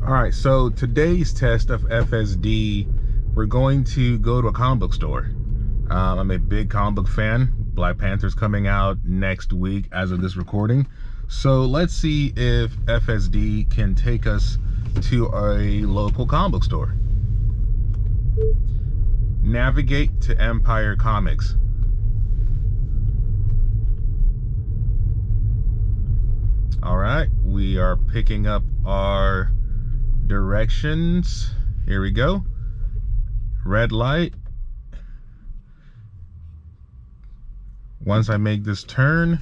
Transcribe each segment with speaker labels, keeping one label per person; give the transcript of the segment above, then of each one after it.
Speaker 1: All right, so today's test of FSD, we're going to go to a comic book store. I'm a big comic book fan. Black Panther's coming out next week as of this recording. So let's see if FSD can take us to a local comic book store. Navigate to Empire Comics. All right, we are picking up our directions. Here we go. Red light. Once I make this turn,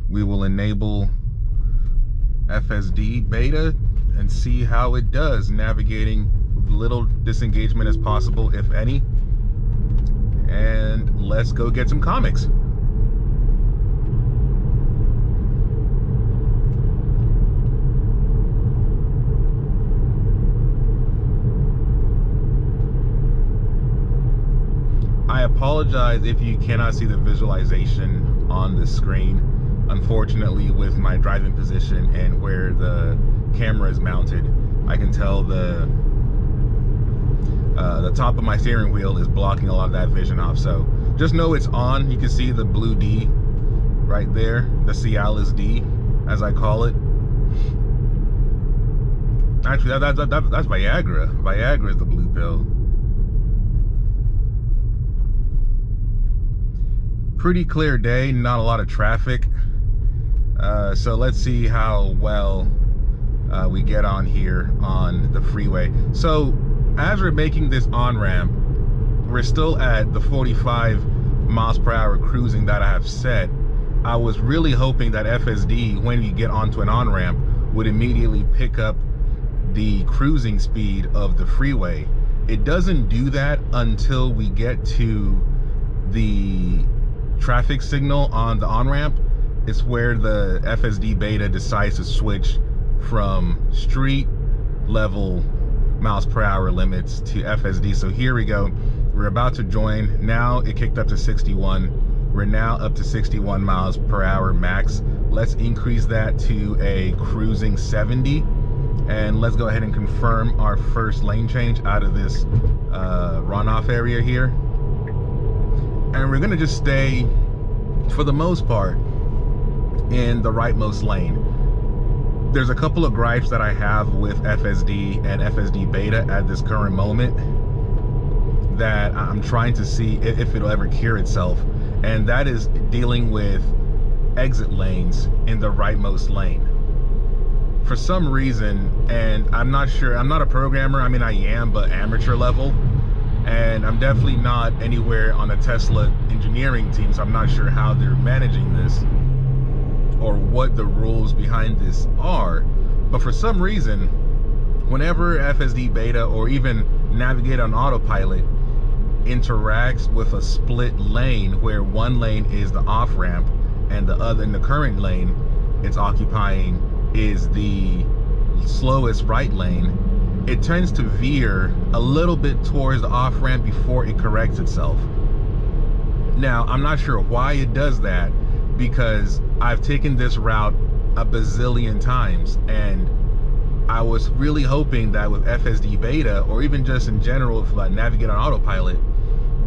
Speaker 1: we will enable FSD Beta and see how it does, navigating with little disengagement as possible, if any. And let's go get some comics. I apologize if you cannot see the visualization on the screen. Unfortunately, with my driving position and where the camera is mounted, I can tell the top of my steering wheel is blocking a lot of that vision off. So just know it's on. You can see the blue D right there, the Cialis D, as I call it. Actually, that's Viagra. Viagra is the blue pill. Pretty clear day, not a lot of traffic. So let's see how well we get on here on the freeway. So as we're making this on-ramp, we're still at the 45 miles per hour cruising that I have set. I was really hoping that FSD, when you get onto an on-ramp, would immediately pick up the cruising speed of the freeway. It doesn't do that until we get to the traffic signal on the on-ramp. It's where the FSD Beta decides to switch from street level miles per hour limits to FSD. So here we go. We're about to join. Now it kicked up to 61. We're now up to 61 miles per hour max. Let's increase that to a cruising 70. And let's go ahead and confirm our first lane change out of this runoff area here. And we're gonna just stay, for the most part, in the rightmost lane. There's a couple of gripes that I have with FSD and FSD Beta at this current moment that I'm trying to see if it'll ever cure itself. And that is dealing with exit lanes in the rightmost lane. For some reason, and I'm not sure, I'm not a programmer, I mean I am, but amateur level. And I'm definitely not anywhere on the Tesla engineering team, so I'm not sure how they're managing this or what the rules behind this are. But for some reason, whenever FSD Beta or even Navigate on Autopilot interacts with a split lane where one lane is the off-ramp and the other, in the current lane it's occupying, is the slowest right lane, it tends to veer a little bit towards the off-ramp before it corrects itself. Now, I'm not sure why it does that, because I've taken this route a bazillion times, and I was really hoping that with FSD Beta, or even just in general, if I navigate on autopilot,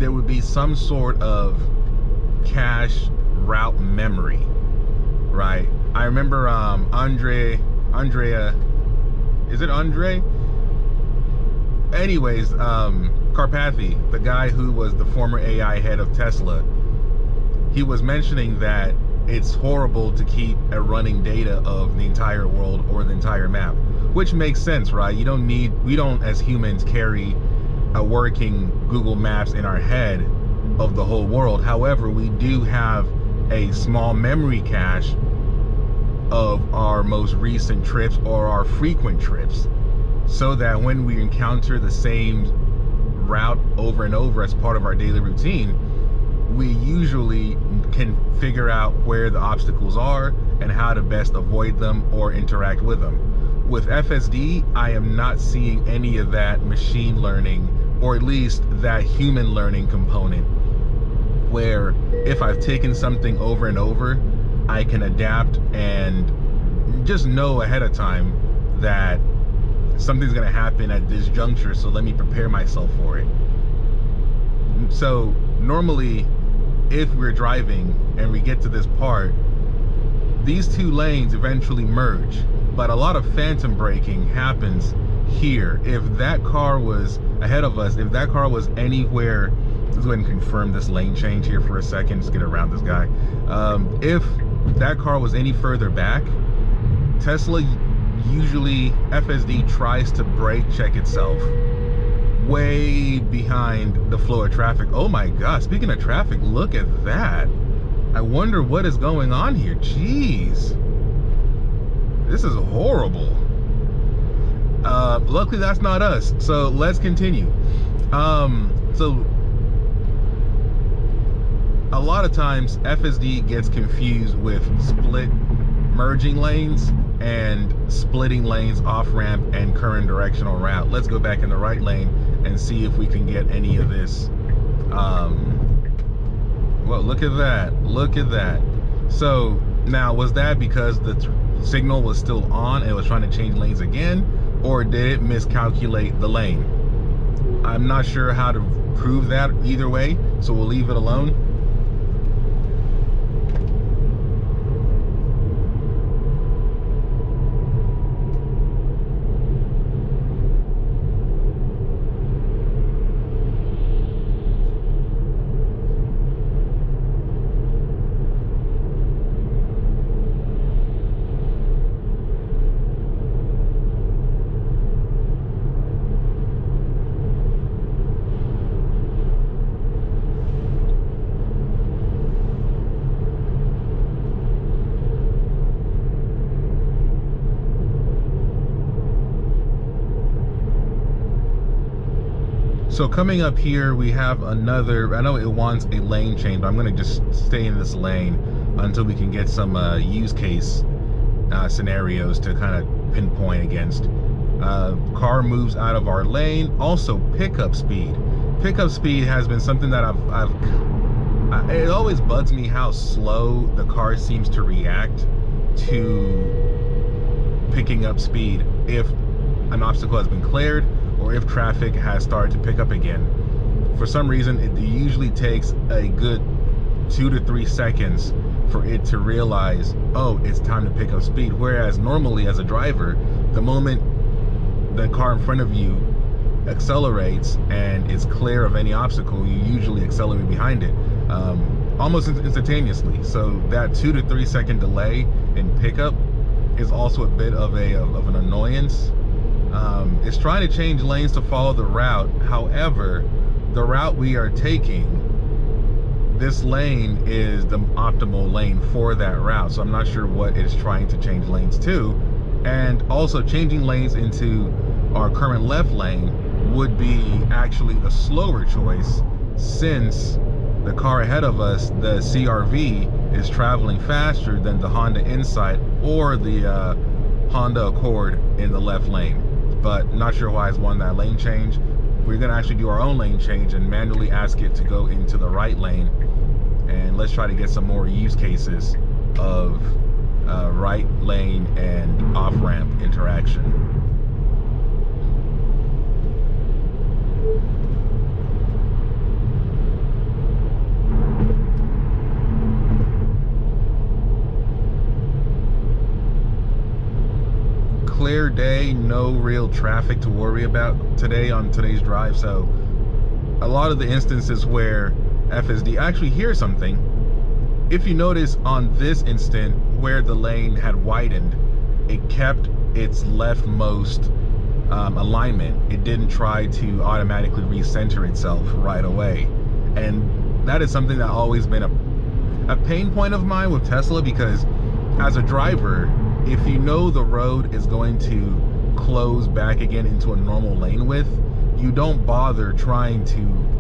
Speaker 1: there would be some sort of cache route memory, right? I remember Andrea, is it Andre? Anyways, Karpathy, the guy who was the former AI head of Tesla, he was mentioning that it's horrible to keep a running data of the entire world or the entire map, which makes sense, right? We don't as humans carry a working Google Maps in our head of the whole world. However, we do have a small memory cache of our most recent trips or our frequent trips, so that when we encounter the same route over and over as part of our daily routine, we usually can figure out where the obstacles are and how to best avoid them or interact with them. With FSD, I am not seeing any of that machine learning, or at least that human learning component, where if I've taken something over and over, I can adapt and just know ahead of time that something's gonna happen at this juncture, so let me prepare myself for it. So normally, if we're driving and we get to this part, these two lanes eventually merge, but a lot of phantom braking happens here. If that car was ahead of us, if that car was anywhere, let's go ahead and confirm this lane change here for a second, just get around this guy. If that car was any further back, Tesla usually, FSD tries to brake check itself way behind the flow of traffic. Oh my God, speaking of traffic, look at that. I wonder what is going on here. Jeez, this is horrible. Luckily that's not us, so let's continue. So a lot of times FSD gets confused with split merging lanes and splitting lanes off ramp and current directional route. Let's go back in the right lane and see if we can get any of this. Well, look at that, look at that. So now, was that because the signal was still on and it was trying to change lanes again, or did it miscalculate the lane? I'm not sure how to prove that either way, so we'll leave it alone. So coming up here, we have another, I know it wants a lane change, but I'm gonna just stay in this lane until we can get some use case scenarios to kind of pinpoint against. Car moves out of our lane. Also pickup speed. Pickup speed has been something that it always bugs me how slow the car seems to react to picking up speed if an obstacle has been cleared, or if traffic has started to pick up again. For some reason, it usually takes a good 2 to 3 seconds for it to realize, oh, it's time to pick up speed. Whereas normally as a driver, the moment the car in front of you accelerates and is clear of any obstacle, you usually accelerate behind it, almost instantaneously. So that 2 to 3 second delay in pickup is also a bit of an annoyance. It's trying to change lanes to follow the route. However, the route we are taking, this lane is the optimal lane for that route. So I'm not sure what it's trying to change lanes to. And also changing lanes into our current left lane would be actually the slower choice, since the car ahead of us, the CR-V, is traveling faster than the Honda Insight or the Honda Accord in the left lane. But not sure why it's won that lane change. We're gonna actually do our own lane change and manually ask it to go into the right lane. And let's try to get some more use cases of right lane and off-ramp interaction. Clear day, no real traffic to worry about today on today's drive. So a lot of the instances where FSD actually hears something, if you notice on this instant where the lane had widened, it kept its leftmost alignment. It didn't try to automatically recenter itself right away. And that is something that always been a pain point of mine with Tesla, because as a driver, if you know the road is going to close back again into a normal lane width, you don't bother trying to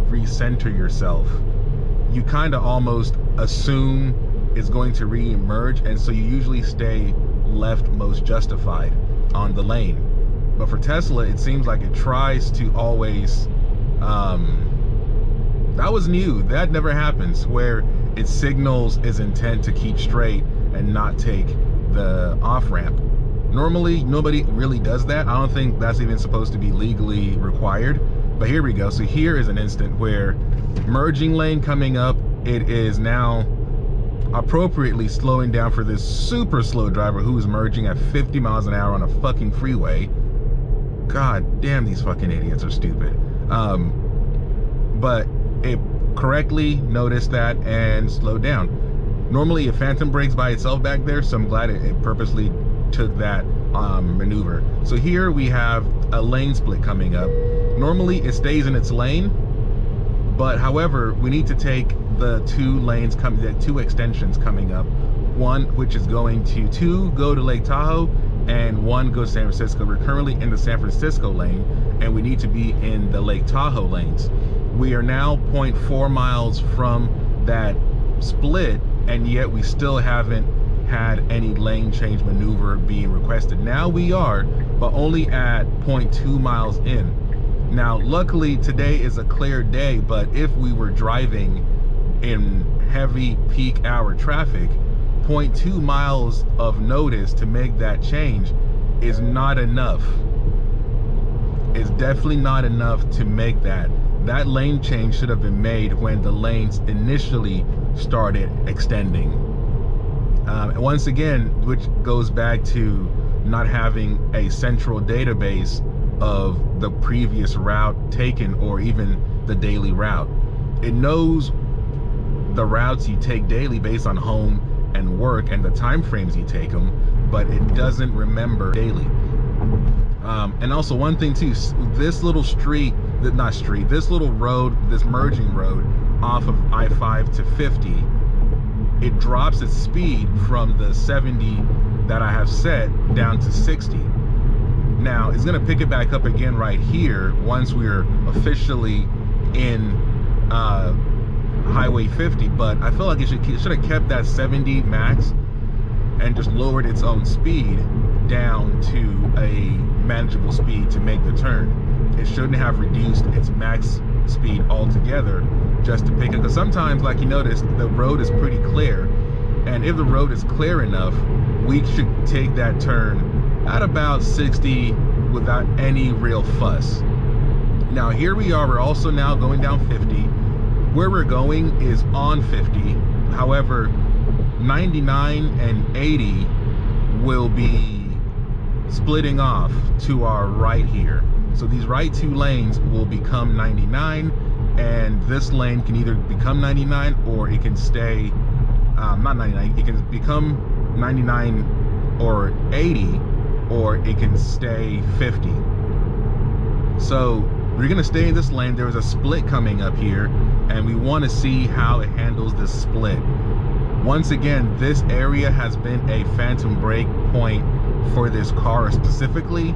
Speaker 1: recenter yourself. You kind of almost assume it's going to re-emerge, and so you usually stay leftmost justified on the lane. But for Tesla, it seems like it tries to always, that was new. That never happens, where it signals its intent to keep straight and not take the off-ramp. Normally, nobody really does that. I don't think that's even supposed to be legally required. But here we go. So here is an instant where merging lane coming up, it is now appropriately slowing down for this super slow driver who's merging at 50 miles an hour on a fucking freeway. God damn, these fucking idiots are stupid. But it correctly noticed that and slowed down. Normally it phantom brakes by itself back there, so I'm glad it purposely took that maneuver. So here we have a lane split coming up. Normally it stays in its lane, but however, we need to take the two extensions coming up. One which is going to go to Lake Tahoe, and one goes to San Francisco. We're currently in the San Francisco lane, and we need to be in the Lake Tahoe lanes. We are now 0.4 miles from that split, and yet we still haven't had any lane change maneuver being requested. Now we are, but only at 0.2 miles in. Now, luckily today is a clear day, but if we were driving in heavy peak hour traffic, 0.2 miles of notice to make that change is not enough. It's definitely not enough to make that. That lane change should have been made when the lanes initially started extending. Once again, which goes back to not having a central database of the previous route taken or even the daily route. It knows the routes you take daily based on home and work and the time frames you take them, but it doesn't remember daily. And also one thing too, this little this little road, this merging road off of I-5 to 50, it drops its speed from the 70 that I have set down to 60. Now it's gonna pick it back up again right here once we're officially in Highway 50, but I feel like it should have kept that 70 max and just lowered its own speed down to a manageable speed to make the turn. It shouldn't have reduced its max speed altogether just to pick it, because sometimes, like you noticed, the road is pretty clear, and if the road is clear enough, we should take that turn at about 60 without any real fuss. Now here we are, we're also now going down 50. Where we're going is on 50. However, 99 and 80 will be splitting off to our right here. So these right two lanes will become 99, and this lane can either become 99 or it can stay, not 99, it can become 99 or 80, or it can stay 50. So we're gonna stay in this lane. There is a split coming up here, and we want to see how it handles this split. Once again, this area has been a phantom brake point for this car specifically.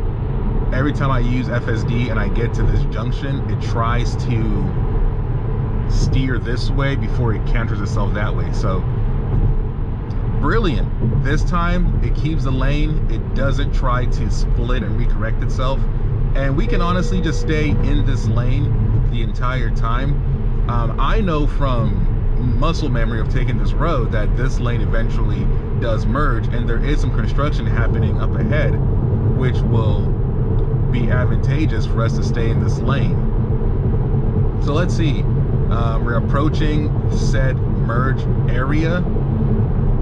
Speaker 1: Every time I use FSD and I get to this junction, it tries to steer this way before it canters itself that way. So brilliant. This time it keeps the lane. It doesn't try to split and recorrect itself, and we can honestly just stay in this lane the entire time. I know from muscle memory of taking this road that this lane eventually does merge, and there is some construction happening up ahead which will be advantageous for us to stay in this lane. So let's see, we're approaching said merge area.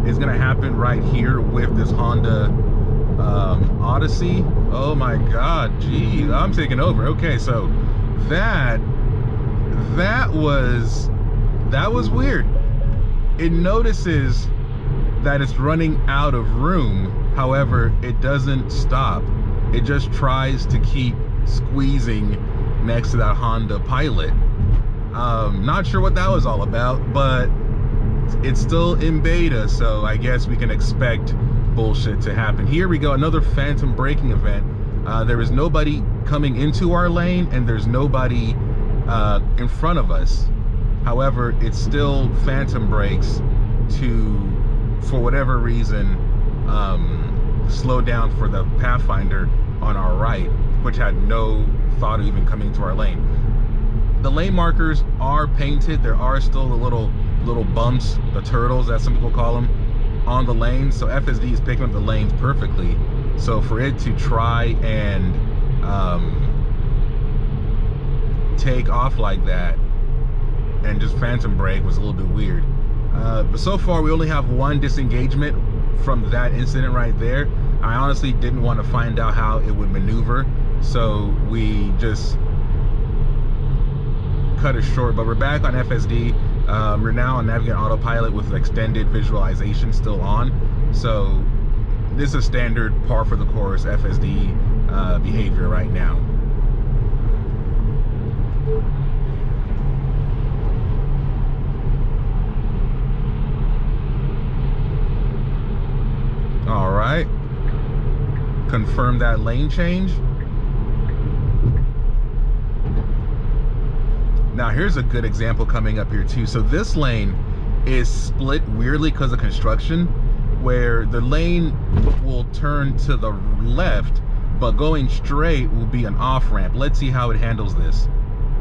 Speaker 1: It's gonna happen right here with this Honda Odyssey. Oh my god, gee, I'm taking over. Okay, so that was weird. It notices that it's running out of room. However, it doesn't stop. It just tries to keep squeezing next to that Honda Pilot. Not sure what that was all about, but it's still in beta, so I guess we can expect bullshit to happen. Here we go, another phantom braking event. There is nobody coming into our lane, and there's nobody in front of us. However, it's still phantom brakes to, for whatever reason, slow down for the Pathfinder on our right, which had no thought of even coming into our lane. The lane markers are painted. There are still the little bumps, the turtles as some people call them, on the lane. So FSD is picking up the lanes perfectly. So for it to try and take off like that and just phantom brake was a little bit weird. But so far we only have one disengagement from that incident right there. I honestly didn't want to find out how it would maneuver, so we just cut it short. But we're back on FSD. We're now on Navigate Autopilot with extended visualization still on. So this is standard par for the course FSD behavior right now. All right, confirm that lane change. Now here's a good example coming up here too. So this lane is split weirdly because of construction, where the lane will turn to the left, but going straight will be an off ramp. Let's see how it handles this.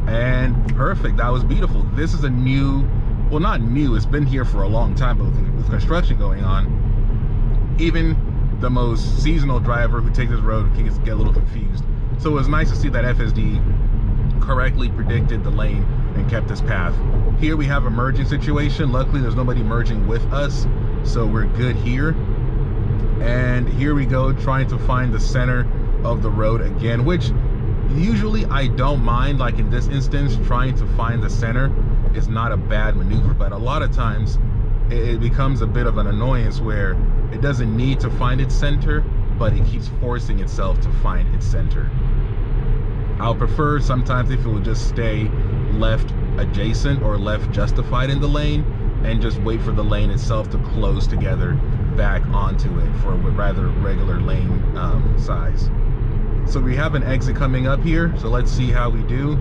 Speaker 1: And perfect, that was beautiful. This is a new, well, not new, it's been here for a long time, but with construction going on, even the most seasonal driver who takes this road can get a little confused. So it was nice to see that FSD correctly predicted the lane and kept this path. Here we have a merging situation. Luckily there's nobody merging with us, so we're good here. And here we go, trying to find the center of the road again, which usually I don't mind. Like in this instance, trying to find the center is not a bad maneuver, but a lot of times it becomes a bit of an annoyance where it doesn't need to find its center, but it keeps forcing itself to find its center. I'll prefer sometimes if it will just stay left adjacent or left justified in the lane and just wait for the lane itself to close together back onto it for a rather regular lane size. So we have an exit coming up here, so let's see how we do.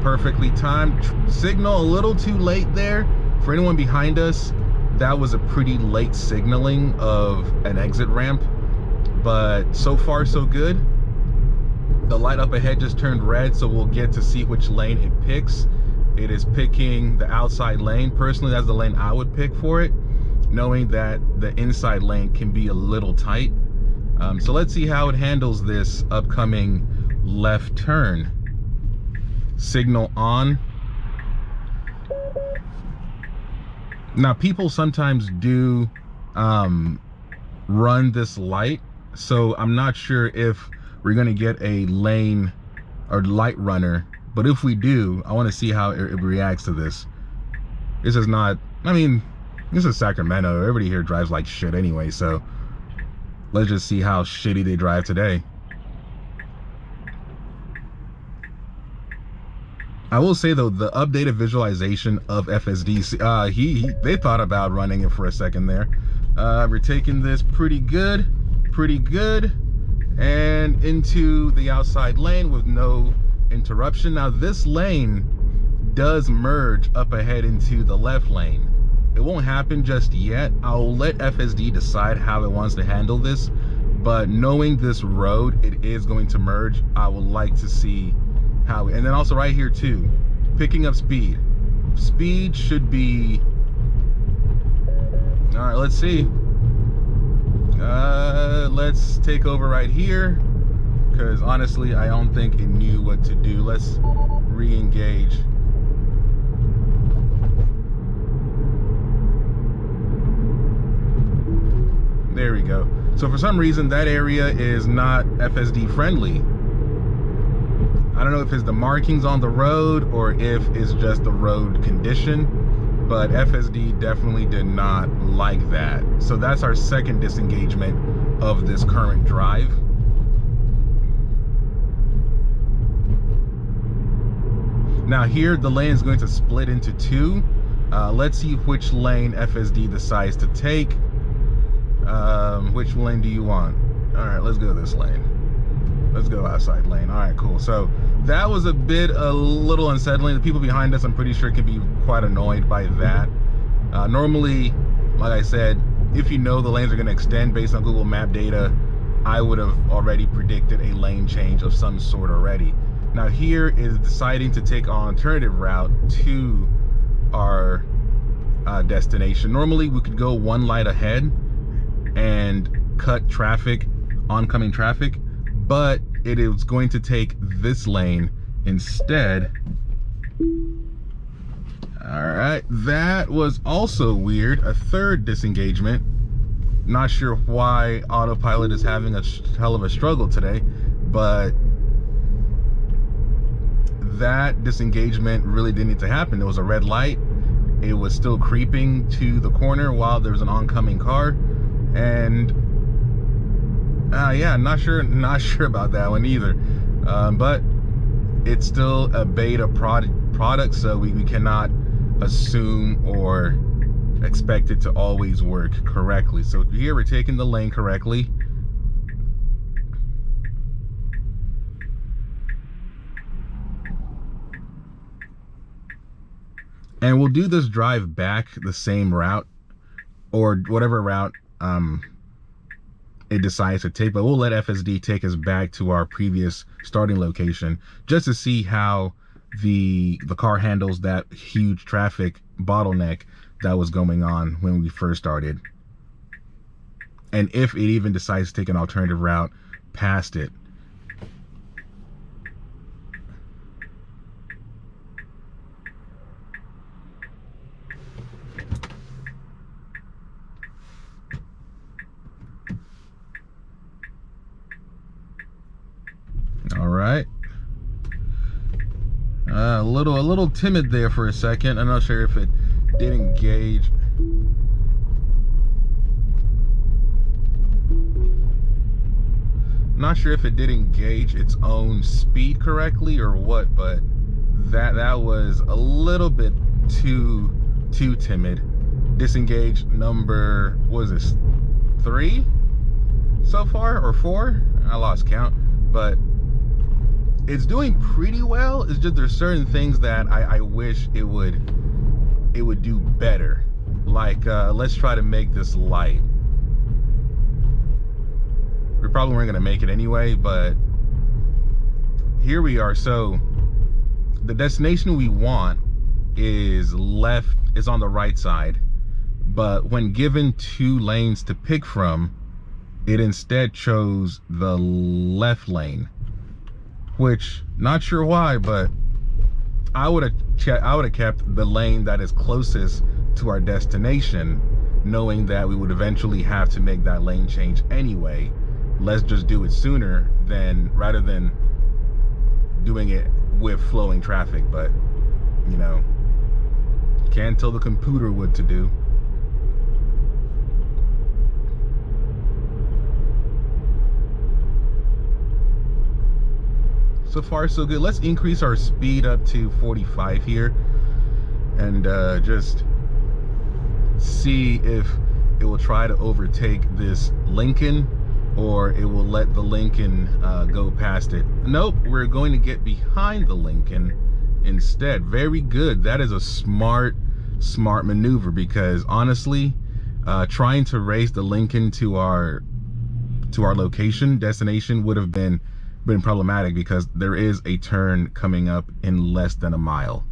Speaker 1: Perfectly timed. Signal a little too late there. For anyone behind us, that was a pretty late signaling of an exit ramp, but so far so good. The light up ahead just turned red, so we'll get to see which lane it picks. It is picking the outside lane. Personally, that's the lane I would pick for it, knowing that the inside lane can be a little tight. So let's see how it handles this upcoming left turn. Signal on. Now people sometimes do run this light, so I'm not sure if we're gonna get a lane or light runner, but if we do, I want to see how it reacts to this. This is not, I mean, this is Sacramento. Everybody here drives like shit anyway, so let's just see how shitty they drive today. I will say though, the updated visualization of FSD, they thought about running it for a second there. We're taking this pretty good, and into the outside lane with no interruption. Now this lane does merge up ahead into the left lane. It won't happen just yet. I'll let FSD decide how it wants to handle this, but knowing this road, it is going to merge. I would like to see how, and then also right here too, picking up speed. Speed should be, all right, let's see. Let's take over right here, because honestly, I don't think it knew what to do. Let's re-engage. There we go. So for some reason, that area is not FSD friendly. I don't know if it's the markings on the road or if it's just the road condition, but FSD definitely did not like that. So that's our second disengagement of this current drive. Now here, the lane is going to split into two. Let's see which lane FSD decides to take. Which lane do you want? All right, let's go this lane. Let's go outside lane. All right, cool. So that was a little unsettling. The people behind us, I'm pretty sure, can be quite annoyed by that. Normally, like I said, if you know the lanes are going to extend based on Google Map data, I would have already predicted a lane change of some sort already. Now here is deciding to take an alternative route to our destination. Normally we could go one light ahead and cut traffic, oncoming traffic, but it is going to take this lane instead. All right, that was also weird. A third disengagement. Not sure why autopilot is having a hell of a struggle today, but that disengagement really didn't need to happen. There was a red light. It was still creeping to the corner while there was an oncoming car, and yeah, not sure about that one either. But it's still a beta product, so we cannot assume or expect it to always work correctly. So here we're taking the lane correctly. And we'll do this drive back the same route, or whatever route it decides to take, but we'll let FSD take us back to our previous starting location just to see how the car handles that huge traffic bottleneck that was going on when we first started, and if it even decides to take an alternative route past it. All right. A little timid there for a second. I'm not sure if it did engage. Not sure if it did engage its own speed correctly or what, but that was a little bit too timid. Disengage number, what is this, 3 so far, or 4? I lost count, but it's doing pretty well. It's just there's certain things that I wish it would do better. Like let's try to make this light. We probably weren't gonna make it anyway, but here we are. So the destination we want is on the right side, but when given 2 lanes to pick from, it instead chose the left lane, which not sure why, but I would have kept the lane that is closest to our destination, knowing that we would eventually have to make that lane change anyway. Let's just do it sooner rather than doing it with flowing traffic. But you know, can't tell the computer what to do. So far so good. Let's increase our speed up to 45 here and just see if it will try to overtake this Lincoln, or it will let the Lincoln go past it. Nope, we're going to get behind the Lincoln instead. Very good. That is a smart maneuver, because honestly, trying to race the Lincoln to our destination would have been problematic, because there is a turn coming up in less than a mile.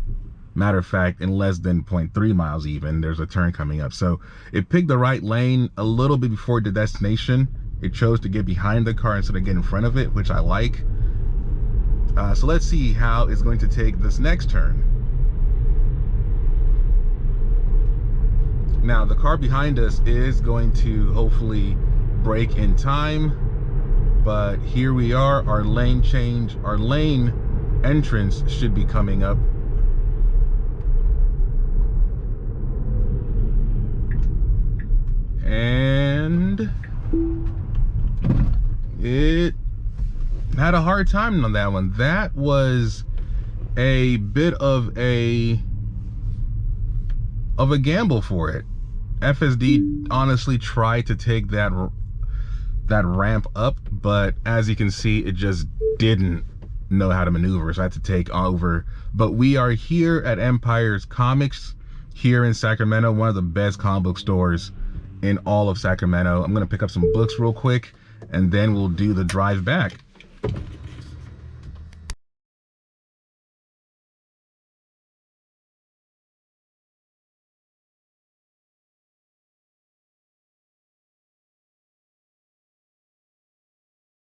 Speaker 1: Matter of fact, in less than 0.3 miles even, there's a turn coming up. So it picked the right lane a little bit before the destination. It chose to get behind the car instead of get in front of it, which I like. So let's see how it's going to take this next turn. Now the car behind us is going to hopefully brake in time, but here we are. Our lane entrance should be coming up. And it had a hard time on that one. That was a bit of a gamble for it. FSD honestly tried to take that ramp up, but as you can see, it just didn't know how to maneuver, so I had to take over. But we are here at Empire's Comics here in Sacramento, one of the best comic book stores in all of Sacramento. I'm gonna pick up some books real quick, and then we'll do the drive back.